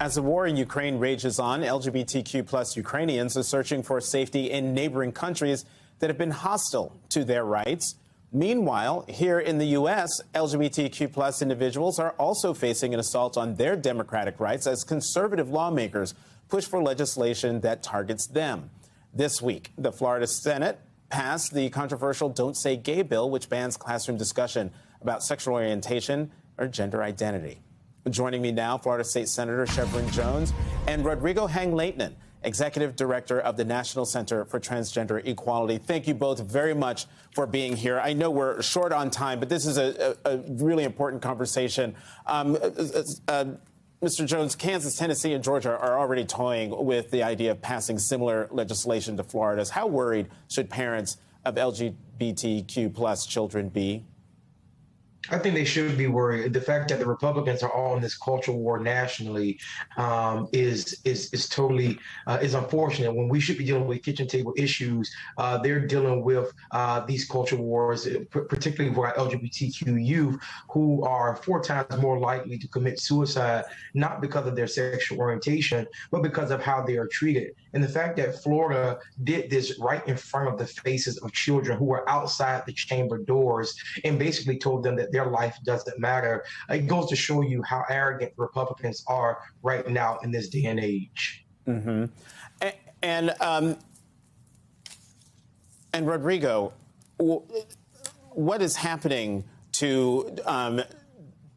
As the war in Ukraine rages on, LGBTQ plus Ukrainians are searching for safety in neighboring countries that have been hostile to their rights. Meanwhile, here in the U.S., LGBTQ plus individuals are also facing an assault on their democratic rights as conservative lawmakers push for legislation that targets them. This week, the Florida Senate passed the controversial Don't Say Gay bill, which bans classroom discussion about sexual orientation or gender identity. Joining me now, Florida State Senator Shevrin Jones and Rodrigo Hang-Leighton, Executive Director of the National Center for Transgender Equality. Thank you both very much for being here. I know we're short on time, but this is a really important conversation. Mr. Jones, Kansas, Tennessee, and Georgia are already toying with the idea of passing similar legislation to Florida's. How worried should parents of LGBTQ plus children be? I think they should be worried. The fact that the Republicans are all in this culture war nationally is totally is unfortunate. When we should be dealing with kitchen table issues, they're dealing with these culture wars, particularly for our LGBTQ youth, who are 4 times more likely to commit suicide, not because of their sexual orientation, but because of how they are treated. And the fact that Florida did this right in front of the faces of children who were outside the chamber doors and basically told them that their life doesn't matter, it goes to show you how arrogant Republicans are right now in this day and age. Mm-hmm. And Rodrigo, what is happening to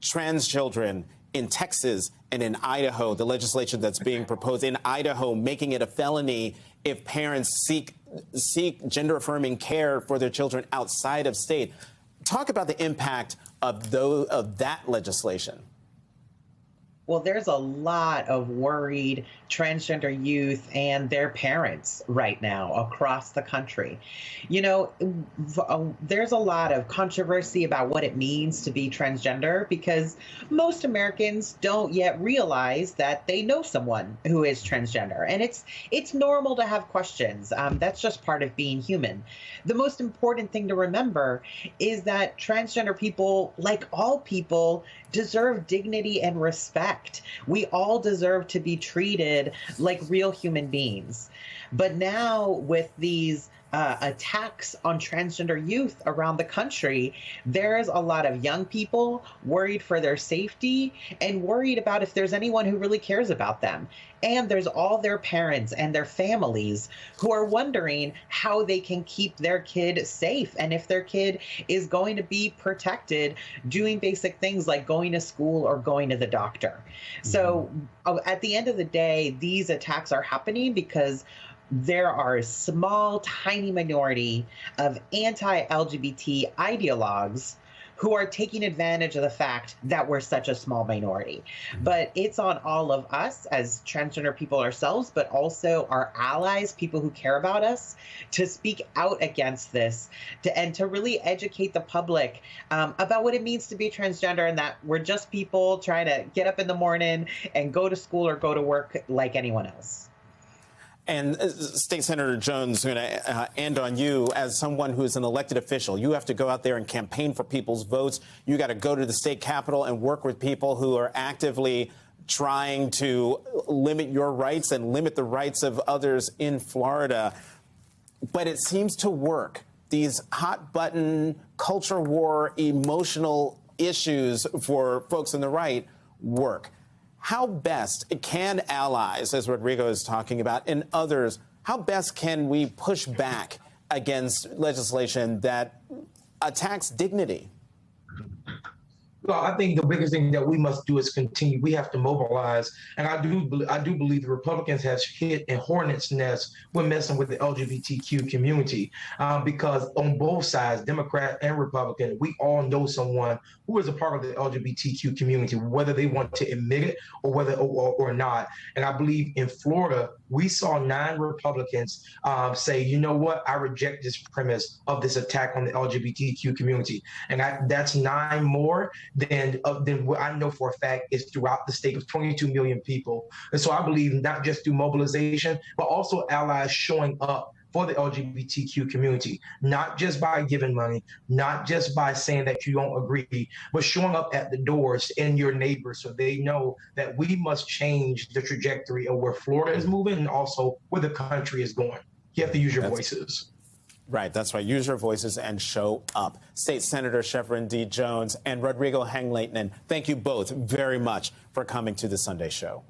trans children in Texas and in Idaho, the legislation that's being proposed in Idaho, making it a felony if parents seek gender-affirming care for their children outside of state? Talk about the impact of that legislation. Well, there's a lot of worried transgender youth and their parents right now across the country. You know, there's a lot of controversy about what it means to be transgender because most Americans don't yet realize that they know someone who is transgender. And it's normal to have questions. That's just part of being human. The most important thing to remember is that transgender people, like all people, deserve dignity and respect. We all deserve to be treated like real human beings. But now with these attacks on transgender youth around the country, there's a lot of young people worried for their safety and worried about if there's anyone who really cares about them. And there's all their parents and their families who are wondering how they can keep their kid safe and if their kid is going to be protected doing basic things like going to school or going to the doctor. Mm-hmm. So at the end of the day, these attacks are happening because there are a small, tiny minority of anti-LGBT ideologues who are taking advantage of the fact that we're such a small minority. But it's on all of us as transgender people ourselves, but also our allies, people who care about us, to speak out against this and to really educate the public about what it means to be transgender and that we're just people trying to get up in the morning and go to school or go to work like anyone else. And State Senator Jones, I'm going to end on you as someone who's an elected official. You have to go out there and campaign for people's votes. You got to go to the state capitol and work with people who are actively trying to limit your rights and limit the rights of others in Florida. But it seems to work. These hot button culture war emotional issues for folks on the right work. How best can allies, as Rodrigo is talking about, and others, how best can we push back against legislation that attacks dignity? Well, I think the biggest thing that we must do is continue. We have to mobilize, and I do believe the Republicans have hit a hornet's nest when messing with the LGBTQ community, because on both sides, Democrat and Republican, we all know someone who is a part of the LGBTQ community, whether they want to admit it or whether or not. And I believe in Florida, we saw 9 Republicans say, you know what, I reject this premise of this attack on the LGBTQ community, and that's 9 more than what I know for a fact is throughout the state of 22 million people. And so I believe not just through mobilization, but also allies showing up for the LGBTQ community, not just by giving money, not just by saying that you don't agree, but showing up at the doors in your neighbors so they know that we must change the trajectory of where Florida is moving and also where the country is going. You have to use your voices. Right, that's right. Use your voices and show up. State Senator Shevrin D. Jones and Rodrigo Hangleighton, thank you both very much for coming to the Sunday Show.